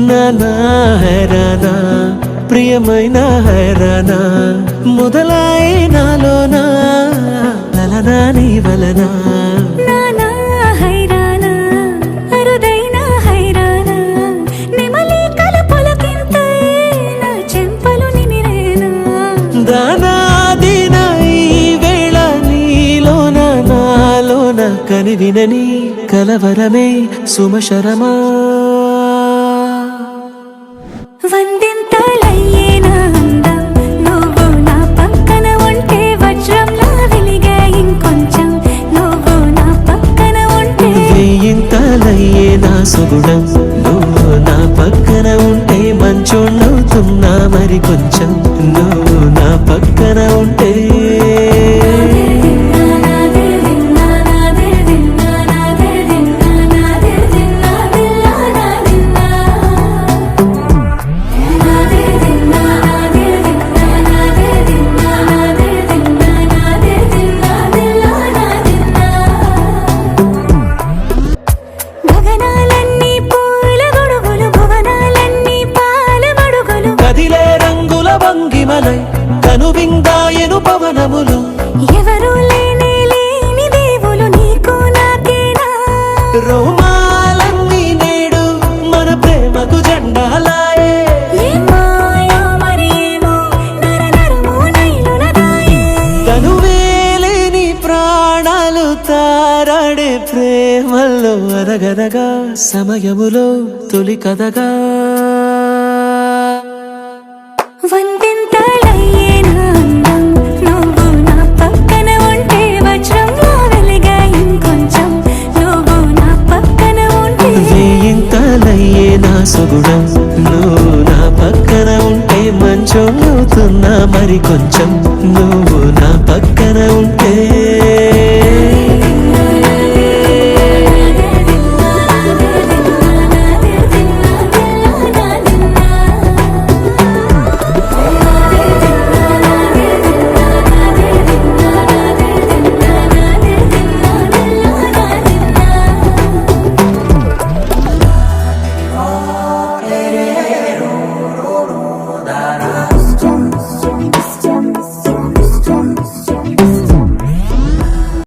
నానా హైరానా ప్రియమైన హైరానా మొదలాయి నాలోనా లలనా నీ వలనా నానా హైరానా అరుదైన హైరానా నిమలి కలపులకింతై నా చెంపలు నిమిరేనా దానాదిన ఈ వేళ నీలోన నాలోన కనివినని కలవరమే సుమశరమా వందింతలయ్యేనా అందం నువ్వు నా పక్కన ఉంటే వజ్రంలా వెలిగే ఇంకొంచెం నువ్వు నా పక్కన ఉంటే వేయింతలయ్యే నా సుగుణం నువ్వు నా పక్కన ఉంటే మంచోళ్ళవుతున్నా మరి కొంచెం నువ్వు నా పక్కన ఉంటే కనువిందాయను పవనములు ఎవరు లేని దేవులు నీకు నాకేనా రోమాలన్నీ నేడు మన ప్రేమకు జెండాలాయే తనువేలేని ప్రాణాలు తారాడే ప్రేమల్లో అరగరగా సమయములో తొలి కథగా వందింతలయ్యేనా అందం నువ్వు నా పక్కన ఉంటే వజ్రంలా వెలిగే ఇంకొంచెం నువ్వు నా పక్కన ఉంటే వేయింతలయ్యే నా సుగుణం నువ్వు నా పక్కన ఉంటే మంచోళ్ళవుతున్నా మరి కొంచెం నువ్వు